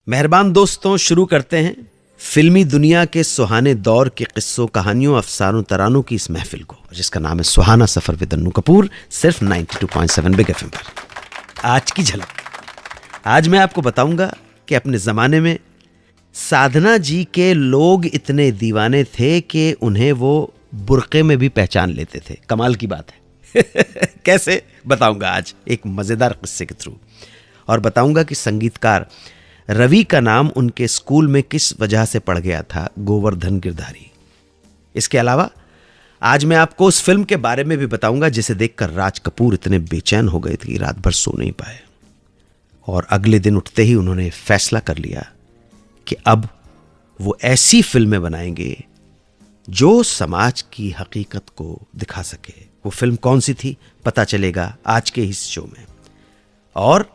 मेहरबान दोस्तों, शुरू करते हैं फिल्मी दुनिया के सुहाने दौर के किस्सों, कहानियों, अफसानों, तरानों की इस महफिल को, जिसका नाम है सुहाना सफर विद अन्नू कपूर, सिर्फ 92.7 बिग एफएम पर। आज की झलक। आज मैं आपको बताऊंगा कि अपने जमाने में साधना जी के लोग इतने दीवाने थे कि उन्हें वो बुर्के में भी पहचान लेते थे। कमाल की बात है। कैसे बताऊंगा आज एक मजेदार किस्से के थ्रू, और बताऊंगा कि संगीतकार रवि का नाम उनके स्कूल में किस वजह से पड़ गया था, गोवर्धन गिरधारी। इसके अलावा आज मैं आपको उस फिल्म के बारे में भी बताऊंगा जिसे देखकर राज कपूर इतने बेचैन हो गए थे कि रात भर सो नहीं पाए, और अगले दिन उठते ही उन्होंने फैसला कर लिया कि अब वो ऐसी फिल्में बनाएंगे जो समाज की हकीकत को दिखा सके। वो फिल्म कौन सी थी पता चलेगा आज के इस शो में, और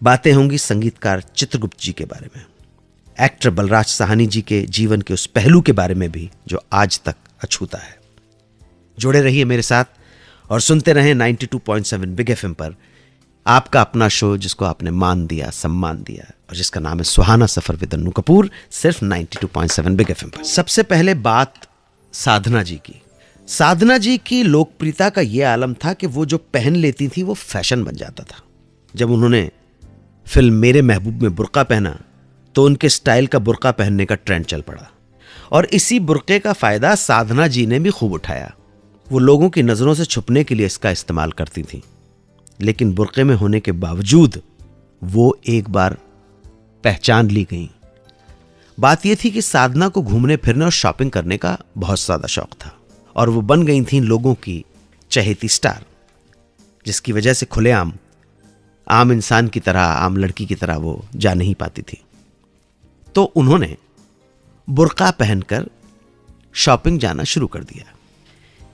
बातें होंगी संगीतकार चित्रगुप्त जी के बारे में, एक्टर बलराज साहनी जी के जीवन के उस पहलू के बारे में भी जो आज तक अछूता है। जुड़े रहिए मेरे साथ और सुनते रहें 92.7 बिग एफएम पर आपका अपना शो, जिसको आपने मान दिया, सम्मान दिया, और जिसका नाम है सुहाना सफर विद अन्नू कपूर, सिर्फ 92.7 बिग एफएम पर। सबसे पहले बात साधना जी की। साधना जी की लोकप्रियता का यह आलम था कि वो जो पहन लेती थी वो फैशन बन जाता था। जब उन्होंने फिल्म मेरे महबूब में बुर्का पहना तो उनके स्टाइल का बुर्का पहनने का ट्रेंड चल पड़ा, और इसी बुर्के का फायदा साधना जी ने भी खूब उठाया। वो लोगों की नजरों से छुपने के लिए इसका इस्तेमाल करती थी, लेकिन बुर्के में होने के बावजूद वो एक बार पहचान ली गई। बात यह थी कि साधना को घूमने फिरने और शॉपिंग करने का बहुत ज्यादा शौक था, और वो बन गई थी लोगों की चहेती स्टार, जिसकी वजह से खुलेआम आम इंसान की तरह, आम लड़की की तरह वो जा नहीं पाती थी। तो उन्होंने बुर्का पहनकर शॉपिंग जाना शुरू कर दिया।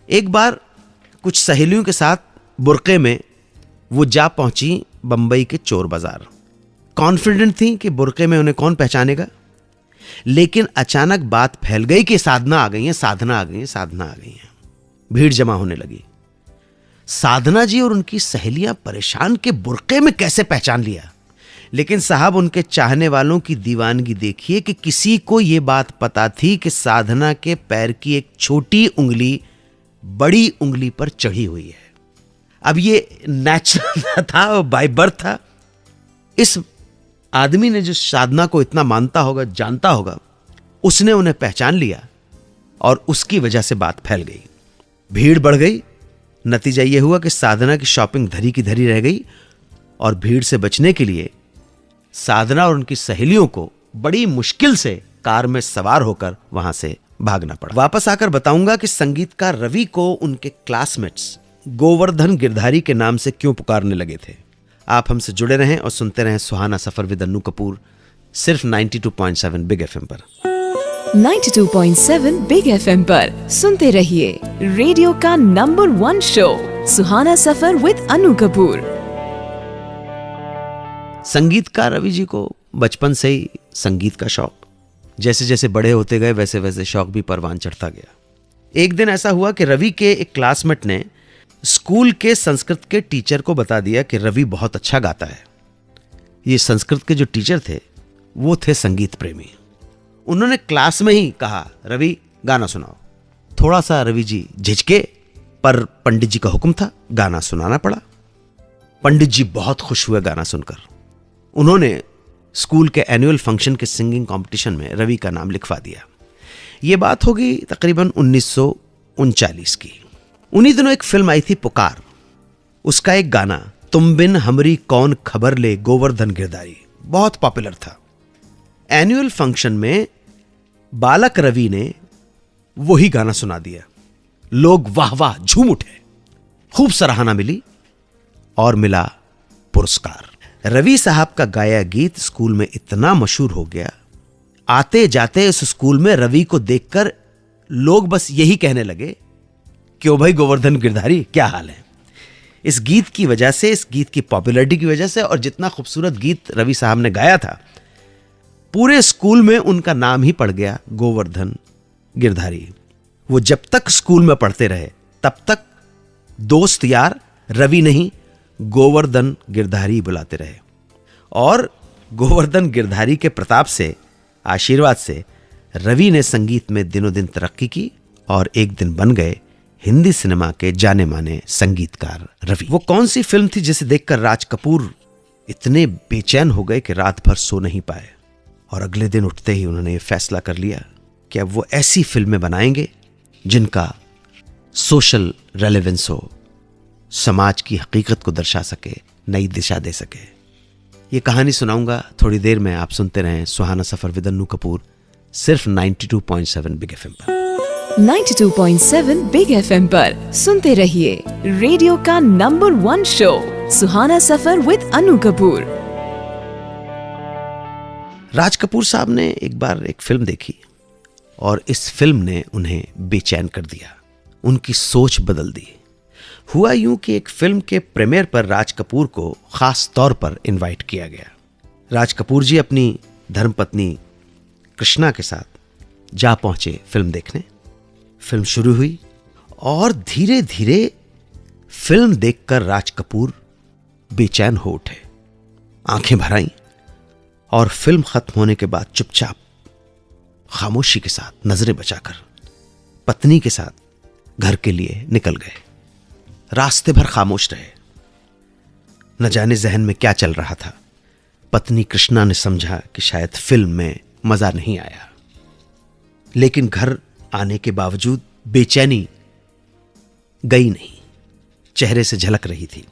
एक बार कुछ सहेलियों के साथ बुर्के में वो जा पहुंची बंबई के चोर बाजार। कॉन्फिडेंट थी कि बुर्के में उन्हें कौन पहचानेगा, लेकिन अचानक बात फैल गई कि साधना आ गई है, साधना आ गई है, साधना आ गई है। भीड़ जमा होने लगी। साधना जी और उनकी सहेलियां परेशान के बुर्के में कैसे पहचान लिया। लेकिन साहब, उनके चाहने वालों की दीवानगी देखिए कि किसी को यह बात पता थी कि साधना के पैर की एक छोटी उंगली बड़ी उंगली पर चढ़ी हुई है। अब ये नेचुरल था और बाय बर्थ था। इस आदमी ने जो साधना को इतना मानता होगा, जानता होगा, उसने उन्हें पहचान लिया, और उसकी वजह से बात फैल गई। भीड़ बढ़ गई। नतीजा यह हुआ कि साधना की शॉपिंग धरी की धरी रह गई, और भीड़ से बचने के लिए साधना और उनकी सहेलियों को बड़ी मुश्किल से कार में सवार होकर वहां से भागना पड़ा। वापस आकर बताऊंगा कि संगीतकार रवि को उनके क्लासमेट्स गोवर्धन गिरधारी के नाम से क्यों पुकारने लगे थे। आप हमसे जुड़े रहें और सुनते रहें सुहाना सफर विद अन्नू कपूर, सिर्फ 92.7 बिग एफएम पर। 92.7 बिग एफएम पर सुनते रहिए रेडियो का number 1 show Suhana Safar with Annu Kapoor. संगीतकार रवि जी को बचपन से ही संगीत का शौक, जैसे जैसे बड़े होते गए वैसे वैसे शौक भी परवान चढ़ता गया। एक दिन ऐसा हुआ कि रवि के एक क्लासमेट ने स्कूल के संस्कृत के टीचर को बता दिया कि रवि बहुत अच्छा गाता है। ये संस्कृत के जो टीचर थे वो थे संगीत प्रेमी। उन्होंने क्लास में ही कहा, रवि गाना सुनाओ। थोड़ा सा रवि जी झिझके, पर पंडित जी का हुक्म था, गाना सुनाना पड़ा। पंडित जी बहुत खुश हुए गाना सुनकर। उन्होंने स्कूल के एनुअल फंक्शन के सिंगिंग कंपटीशन में रवि का नाम लिखवा दिया। यह बात होगी तकरीबन 1939 की। उन्हीं दिनों एक फिल्म आई थी पुकार। उसका एक गाना, तुम बिन हमरी कौन खबर ले गोवर्धन गिरधारी, बहुत पॉपुलर था। एनुअल फंक्शन में बालक रवि ने वही गाना सुना दिया। लोग वाह वाह झूम उठे, खूब सराहना मिली और मिला पुरस्कार। रवि साहब का गाया गीत स्कूल में इतना मशहूर हो गया, आते जाते इस स्कूल में रवि को देखकर लोग बस यही कहने लगे, क्यों भाई गोवर्धन गिरधारी, क्या हाल है। इस गीत की वजह से, इस गीत की पॉपुलैरिटी की वजह से, और जितना खूबसूरत गीत रवि साहब ने गाया था, पूरे स्कूल में उनका नाम ही पड़ गया, गोवर्धन गिरधारी। वो जब तक स्कूल में पढ़ते रहे तब तक दोस्त यार रवि नहीं, गोवर्धन गिरधारी बुलाते रहे। और गोवर्धन गिरधारी के प्रताप से, आशीर्वाद से रवि ने संगीत में दिनों दिन तरक्की की और एक दिन बन गए हिंदी सिनेमा के जाने माने संगीतकार रवि। वो कौन सी फिल्म थी जिसे देखकर राज कपूर इतने बेचैन हो गए कि रात भर सो नहीं पाए, और अगले दिन उठते ही उन्होंने ये फैसला कर लिया कि अब वो ऐसी फिल्में बनाएंगे जिनका सोशल रेलेवेंस हो, समाज की हकीकत को दर्शा सके, नई दिशा दे सके। ये कहानी सुनाऊंगा थोड़ी देर में। आप सुनते रहें सुहाना सफर विद अन्नू कपूर, सिर्फ 92.7 बिग एफएम पर। 92.7 बिग एफएम पर सुनते रहिए रेडियो का number 1 show Suhana Safar with Annu Kapoor. Raj Kapoor साहब ने एक बार एक फिल्म देखी और इस फिल्म ने उन्हें बेचैन कर दिया, उनकी सोच बदल दी। हुआ यूं कि एक फिल्म के प्रीमियर पर राज कपूर को खास तौर पर इनवाइट किया गया। राज कपूर जी अपनी धर्मपत्नी कृष्णा के साथ जा पहुंचे फिल्म देखने। फिल्म शुरू हुई और धीरे धीरे फिल्म देखकर राज कपूर बेचैन हो उठे, आंखें भर आईं और फिल्म खत्म होने के बाद चुपचाप खामोशी के साथ नजरें बचाकर पत्नी के साथ घर के लिए निकल गए। रास्ते भर खामोश रहे, न जाने जहन में क्या चल रहा था। पत्नी कृष्णा ने समझा कि शायद फिल्म में मजा नहीं आया, लेकिन घर आने के बावजूद बेचैनी गई नहीं, चेहरे से झलक रही थी।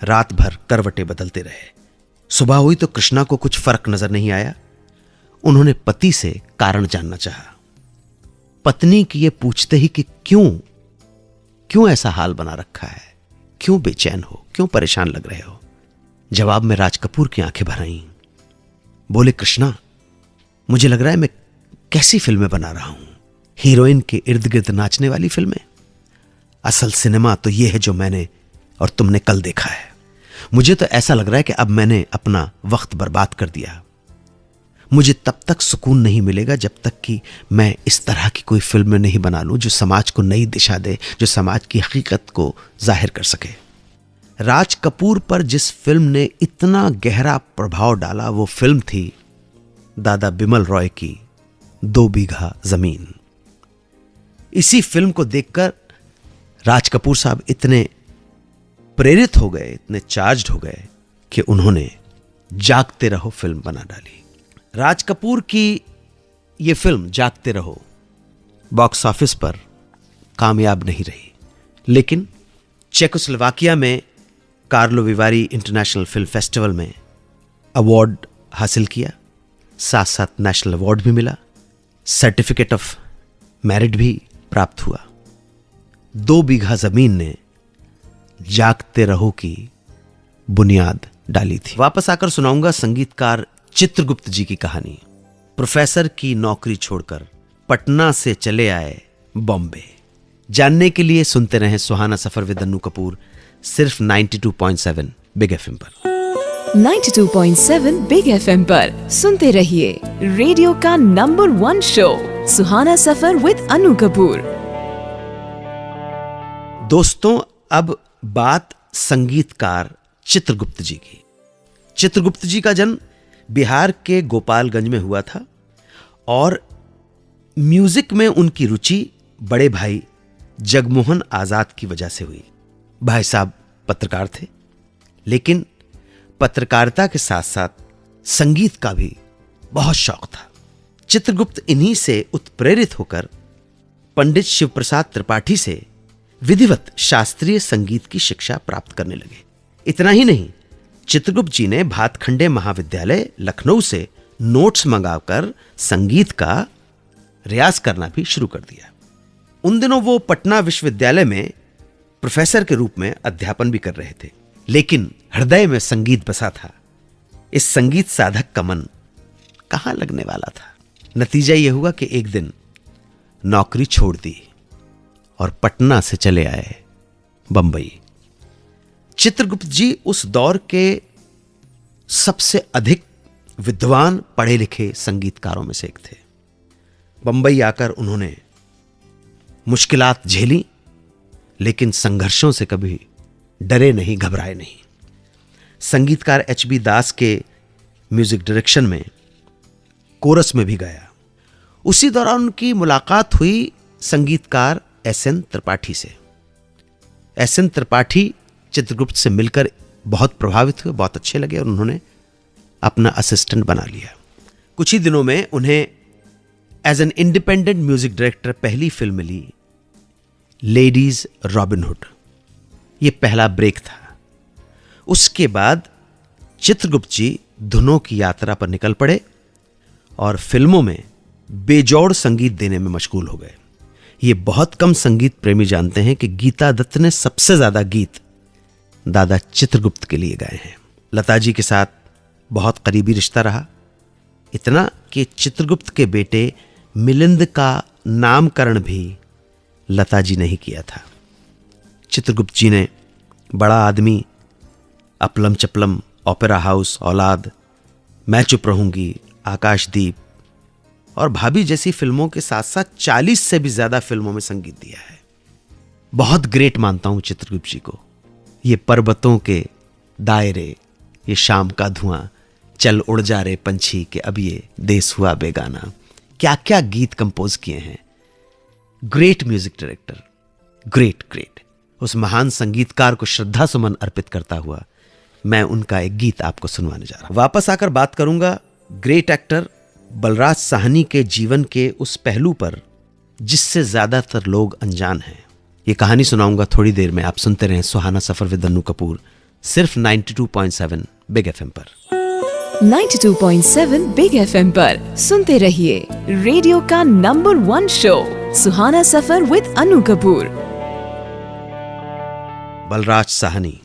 रात भर करवटें बदलते रहे। सुबह हुई तो कृष्णा को कुछ फर्क नजर नहीं आया। उन्होंने पति से कारण जानना चाहा। पत्नी की ये पूछते ही कि क्यों ऐसा हाल बना रखा है, क्यों बेचैन हो, क्यों परेशान लग रहे हो। जवाब में राज कपूर की आंखें भर आईं। बोले, कृष्णा, मुझे लग रहा है मैं कैसी फिल्में बना रहा हूं, हीरोइन के इर्द गिर्द नाचने वाली फिल्में। असल सिनेमा तो यह है जो मैंने और तुमने कल देखा है। मुझे तो ऐसा लग रहा है कि अब मैंने अपना वक्त बर्बाद कर दिया। मुझे तब तक सुकून नहीं मिलेगा जब तक कि मैं इस तरह की कोई फिल्म नहीं बना लूं जो समाज को नई दिशा दे, जो समाज की हकीकत को जाहिर कर सके। राज कपूर पर जिस फिल्म ने इतना गहरा प्रभाव डाला वो फिल्म थी दादा बिमल रॉय की 2 बीघा जमीन। इसी फिल्म को देखकर राज कपूर साहब इतने प्रेरित हो गए, इतने चार्ज्ड हो गए कि उन्होंने जागते रहो फिल्म बना डाली। राज कपूर की यह फिल्म जागते रहो बॉक्स ऑफिस पर कामयाब नहीं रही, लेकिन चेकोस्लोवाकिया में कार्लो विवारी इंटरनेशनल फिल्म फेस्टिवल में अवार्ड हासिल किया, साथ साथ नेशनल अवार्ड भी मिला, सर्टिफिकेट ऑफ मेरिट भी प्राप्त हुआ। 2 बीघा जमीन ने जागते रहो की बुनियाद डाली थी। वापस आकर सुनाऊंगा संगीतकार चित्रगुप्त जी की कहानी। प्रोफेसर की नौकरी छोड़कर पटना से चले आए बॉम्बे। जानने के लिए सुनते रहें सुहाना सफर विद अन्नू कपूर, सिर्फ 92.7 बिग एफएम पर। 92.7 बिग एफएम पर सुनते रहिए रेडियो का number 1 show Suhana Safar with Annu Kapoor. दोस्तों, अब बात संगीतकार चित्रगुप्त जी की। चित्रगुप्त जी का जन्म बिहार के गोपालगंज में हुआ था और म्यूजिक में उनकी रुचि बड़े भाई जगमोहन आजाद की वजह से हुई। भाई साहब पत्रकार थे, लेकिन पत्रकारिता के साथ साथ संगीत का भी बहुत शौक था। चित्रगुप्त इन्हीं से उत्प्रेरित होकर पंडित शिवप्रसाद त्रिपाठी से विधिवत शास्त्रीय संगीत की शिक्षा प्राप्त करने लगे। इतना ही नहीं, चित्रगुप्त जी ने भातखंडे महाविद्यालय लखनऊ से नोट्स मंगाकर संगीत का रियाज करना भी शुरू कर दिया। उन दिनों वो पटना विश्वविद्यालय में प्रोफेसर के रूप में अध्यापन भी कर रहे थे, लेकिन हृदय में संगीत बसा था। इस संगीत साधक का मन कहां लगने वाला था। नतीजा यह हुआ कि एक दिन नौकरी छोड़ दी और पटना से चले आए बंबई। चित्रगुप्त जी उस दौर के सबसे अधिक विद्वान पढ़े लिखे संगीतकारों में से एक थे। बंबई आकर उन्होंने मुश्किलात झेली, लेकिन संघर्षों से कभी डरे नहीं, घबराए नहीं। संगीतकार एच बी दास के म्यूजिक डायरेक्शन में, कोरस में भी गाया। उसी दौरान उनकी मुलाकात हुई संगीतकार एस.एन. त्रिपाठी से। एस.एन. त्रिपाठी चित्रगुप्त से मिलकर बहुत प्रभावित हुए, बहुत अच्छे लगे और उन्होंने अपना असिस्टेंट बना लिया। कुछ ही दिनों में उन्हें as an independent music director पहली फिल्म मिली, लेडीज रॉबिन हुड। यह पहला ब्रेक था। उसके बाद चित्रगुप्त जी धुनों की यात्रा पर निकल पड़े और फिल्मों में बेजोड़ संगीत देने में मशगूल हो गए। ये बहुत कम संगीत प्रेमी जानते हैं कि गीता दत्त ने सबसे ज्यादा गीत दादा चित्रगुप्त के लिए गाए हैं। लता जी के साथ बहुत करीबी रिश्ता रहा, इतना कि चित्रगुप्त के बेटे मिलिंद का नामकरण भी लता जी ने ही किया था। चित्रगुप्त जी ने बड़ा आदमी, अपलम चपलम, ओपेरा हाउस, औलाद, मैं चुप रहूंगी, आकाशदीप और भाभी जैसी फिल्मों के साथ साथ 40 से भी ज्यादा फिल्मों में संगीत दिया है। बहुत ग्रेट मानता हूं चित्रगुप्त जी को। ये पर्वतों के दायरे, ये शाम का धुआं, चल उड़ जा रे पंछी के अब ये देश हुआ बेगाना, क्या क्या गीत कंपोज किए हैं। Great music director, great. उस महान संगीतकार को श्रद्धा सुमन अर्पित करता हुआ मैं उनका एक गीत आपको सुनवाने जा रहा हूं। वापस आकर बात करूंगा ग्रेट एक्टर बलराज साहनी के जीवन के उस पहलू पर जिससे ज्यादातर लोग अनजान हैं। ये कहानी सुनाऊंगा थोड़ी देर में। आप सुनते रहें सुहाना सफर विद अन्नू कपूर, सिर्फ 92.7 बिग एफएम पर। 92.7 बिग एफएम पर सुनते रहिए रेडियो का number 1 show Suhana Safar with Annu Kapoor. Balraj Sahni,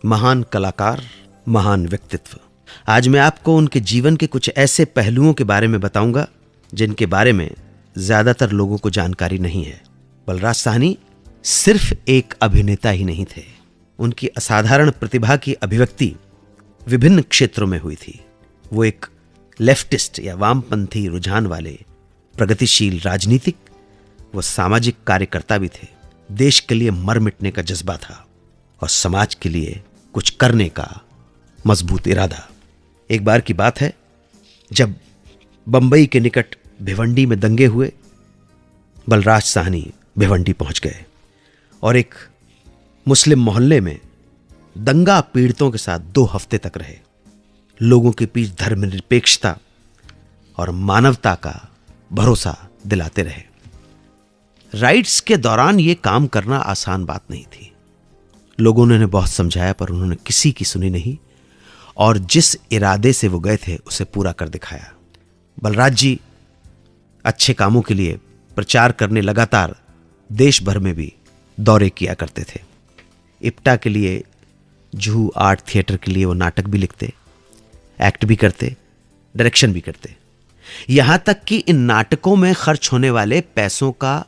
महान कलाकार, महान व्यक्तित्व। आज मैं आपको उनके जीवन के कुछ ऐसे पहलुओं के बारे में बताऊंगा जिनके बारे में ज्यादातर लोगों को जानकारी नहीं है। बलराज साहनी सिर्फ एक अभिनेता ही नहीं थे। उनकी असाधारण प्रतिभा की अभिव्यक्ति विभिन्न क्षेत्रों में हुई थी। वो एक लेफ्टिस्ट या वामपंथी रुझान वाले प्रगतिशील राजनीतिक व सामाजिक कार्यकर्ता भी थे। देश के लिए मर मिटने का जज्बा था और समाज के लिए कुछ करने का मजबूत इरादा। एक बार की बात है जब बंबई के निकट भिवंडी में दंगे हुए, बलराज साहनी भिवंडी पहुंच गए और एक मुस्लिम मोहल्ले में दंगा पीड़ितों के साथ 2 हफ्ते तक रहे। लोगों के बीच धर्मनिरपेक्षता और मानवता का भरोसा दिलाते रहे। राइट्स के दौरान यह काम करना आसान बात नहीं थी। लोगों ने उन्हें बहुत समझाया पर उन्होंने किसी की सुनी नहीं और जिस इरादे से वो गए थे उसे पूरा कर दिखाया। बलराज जी अच्छे कामों के लिए प्रचार करने लगातार देश भर में भी दौरे किया करते थे। इप्टा के लिए, जुहू आर्ट थिएटर के लिए वो नाटक भी लिखते, एक्ट भी करते, डायरेक्शन भी करते। यहां तक कि इन नाटकों में खर्च होने वाले पैसों का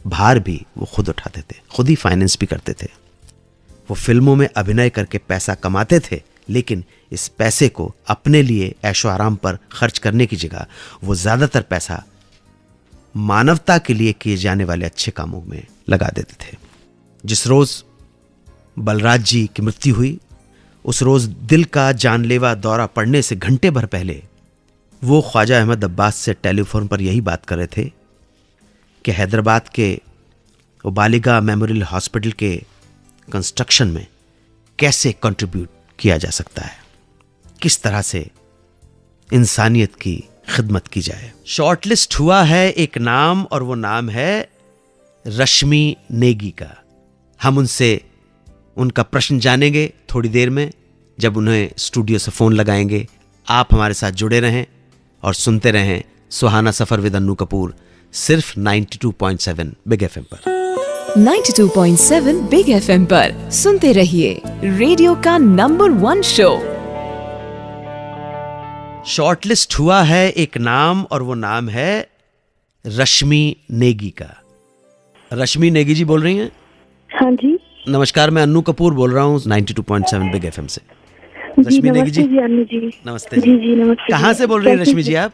भार भी वो खुद उठाते थे, खुद ही फाइनेंस भी करते थे। वो फिल्मों में अभिनय करके पैसा कमाते थे, लेकिन इस पैसे को अपने लिए ऐशो आराम पर खर्च करने की जगह वो ज्यादातर पैसा मानवता के लिए किए जाने वाले अच्छे कामों में लगा देते थे। जिस रोज बलराज जी की मृत्यु हुई, उस रोज दिल का जानलेवा दौरा पड़ने से घंटे भर पहले वो ख्वाजा अहमद अब्बास से टेलीफोन पर यही बात कर रहे थे कि हैदराबाद के उबालिगा मेमोरियल हॉस्पिटल के कंस्ट्रक्शन में कैसे कंट्रीब्यूट किया जा सकता है, किस तरह से इंसानियत की खिदमत की जाए। शॉर्टलिस्ट हुआ है एक नाम और वो नाम है रश्मि नेगी का। हम उनसे उनका प्रश्न जानेंगे थोड़ी देर में जब उन्हें स्टूडियो से फोन लगाएंगे। आप हमारे साथ जुड़े रहें और सुनते रहें सुहाना सफर विद अन्नू कपूर, सिर्फ 92.7 बिग एफएम पर। 92.7 बिग एफएम पर सुनते रहिए रेडियो का नंबर 1 शो। शॉर्टलिस्ट हुआ है एक नाम और वो नाम है रश्मि नेगी का। रश्मि नेगी जी बोल रही हैं? हाँ जी। नमस्कार, मैं अन्नू कपूर बोल रहा हूँ 92.7 बिग एफएम से। रश्मि नेगी जी, अन्नू जी नमस्ते। जी नमस्ते। कहाँ से बोल रही हैं रश्मि जी आप?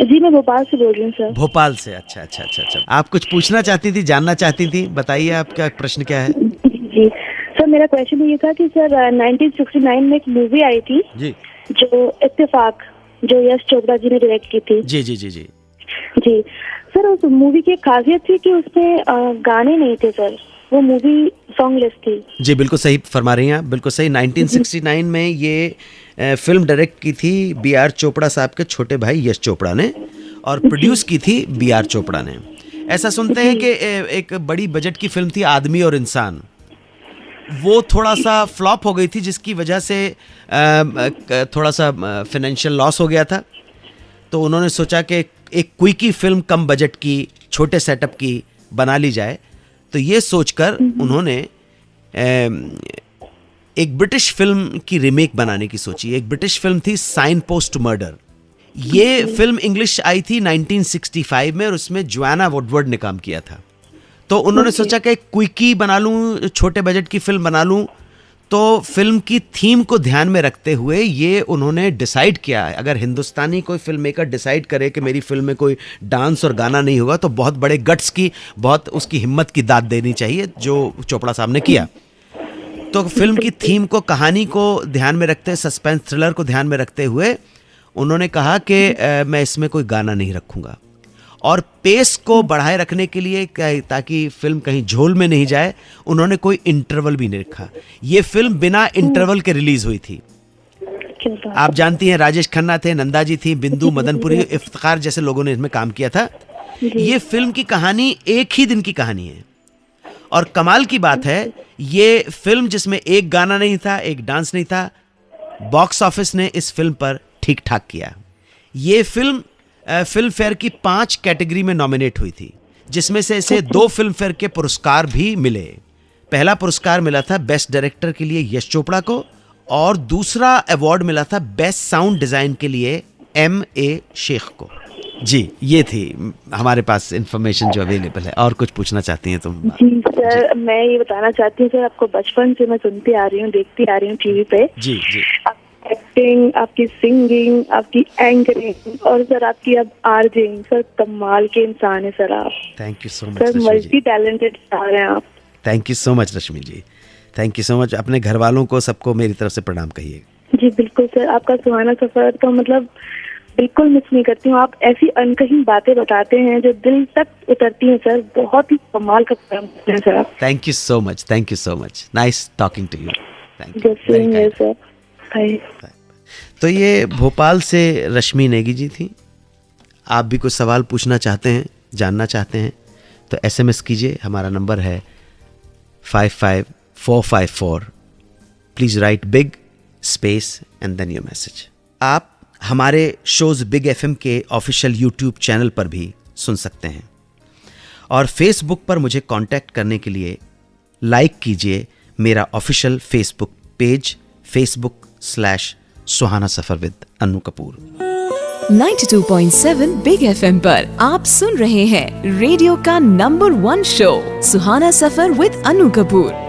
जी मैं भोपाल से बोल रही हूँ सर। भोपाल से, अच्छा अच्छा अच्छा अच्छा। आप कुछ पूछना चाहती थी, जानना चाहती थी, बताइए आपका प्रश्न क्या है? जी सर, मेरा क्वेश्चन ये था कि सर 1969 में एक मूवी आई थी जी जो इत्तेफाक, जो यश चोपड़ा जी ने डायरेक्ट की थी। जी जी जी जी जी सर, उस मूवी की एक खासियत थी कि उसमें गाने नहीं थे सर, वो मूवी सॉन्गलेस थी। जी, बिल्कुल सही फरमा रही हैं आप, बिल्कुल सही। 1969 में ये फिल्म डायरेक्ट की थी B.R. चोपड़ा साहब के छोटे भाई यश चोपड़ा ने, और प्रोड्यूस की थी B.R. चोपड़ा ने। ऐसा सुनते हैं कि एक बड़ी बजट की फिल्म थी आदमी और इंसान, वो थोड़ा सा फ्लॉप हो गई थी, जिसकी वजह से थोड़ा सा फाइनेंशियल लॉस हो गया था। तो उन्होंने सोचा कि एक क्विकी फिल्म कम बजट की, छोटे सेटअप की बना ली जाए। तो ये सोचकर उन्होंने एक ब्रिटिश फिल्म की रीमेक बनाने की सोची। एक ब्रिटिश फिल्म थी साइन पोस्ट टू मर्डर। ये फिल्म इंग्लिश आई थी 1965 में, और उसमें जोआना वुडवर्ड ने काम किया था। तो उन्होंने सोचा कि क्विकी बना लूँ, छोटे बजट की फिल्म बना लूँ। तो फिल्म की थीम को ध्यान में रखते हुए ये उन्होंने डिसाइड किया, अगर हिंदुस्तानी कोई फिल्म मेकर डिसाइड करे कि मेरी फिल्म में कोई डांस और गाना नहीं होगा, तो बहुत बड़े गट्स की, बहुत उसकी हिम्मत की दाद देनी चाहिए, जो चोपड़ा साहब ने किया। तो फिल्म की थीम को, कहानी को ध्यान में रखते, सस्पेंस थ्रिलर को ध्यान में रखते हुए उन्होंने कहा कि मैं इसमें कोई गाना नहीं रखूँगा। और पेस को बढ़ाए रखने के लिए, ताकि फिल्म कहीं झोल में नहीं जाए, उन्होंने कोई इंटरवल भी नहीं रखा। ये फिल्म बिना इंटरवल के रिलीज हुई थी। आप जानती हैं, राजेश खन्ना थे, नंदा जी थी, बिंदु मदनपुरी, इफ्तिखार जैसे लोगों ने इसमें काम किया था। ये फिल्म की कहानी एक ही दिन की कहानी है। और कमाल की बात है, ये फिल्म जिसमें एक गाना नहीं था, एक डांस नहीं था, बॉक्स ऑफिस ने इस फिल्म पर ठीक ठाक किया। ये फिल्म फिल्म फेयर की 5 कैटेगरी में नॉमिनेट हुई थी, जिसमें से इसे 2 फिल्म फेयर के पुरस्कार भी मिले। पहला पुरस्कार मिला था बेस्ट डायरेक्टर के लिए यश चोपड़ा को, और दूसरा अवार्ड मिला था बेस्ट साउंड डिजाइन के लिए M.A. शेख को। जी, ये थी हमारे पास इंफॉर्मेशन जो अवेलेबल है। और कुछ पूछना चाहती हैं तुम? जी सर, मैं ये बताना चाहती हूँ सर, आपको बचपन से मैं सुनती आ रही हूँ, देखती आ रही हूँ टीवी पे। जी जी। एक्टिंग, आपकी सिंगिंग, आपकी एंकरिंग, और सर आपकी अब आरजेइंग, सर कमाल के इंसान है सर आप। Thank you so much sir, multi talented star हैं आप। Thank you so much Rashmi ji, thank you so much. अपने घर वालों को, सबको मेरी तरफ से प्रणाम कहिए। जी बिल्कुल सर, आपका सुहाना सफर तो मतलब बिल्कुल मिस नहीं करती हूँ। आप ऐसी अनकही बातें बताते हैं जो दिल तक उतरती हैं सर, बहुत ही कमाल का काम करते हैं सर आप। Thank you so much, thank you so much, nice talking to you. Thank you sir. तो ये भोपाल से रश्मि नेगी जी थी। आप भी कुछ सवाल पूछना चाहते हैं, जानना चाहते हैं, तो SMS कीजिए। हमारा नंबर है 55454। Please write big space and then your message. आप हमारे शोज बिग FM के ऑफिशियल YouTube चैनल पर भी सुन सकते हैं, और फेसबुक पर मुझे कांटेक्ट करने के लिए लाइक कीजिए मेरा ऑफिशियल फेसबुक पेज, facebook/सुहाना Safar with Annu Kapoor. 92.7 big FM पर आप सुन रहे हैं रेडियो का number 1 show Suhana Safar with Annu Kapoor.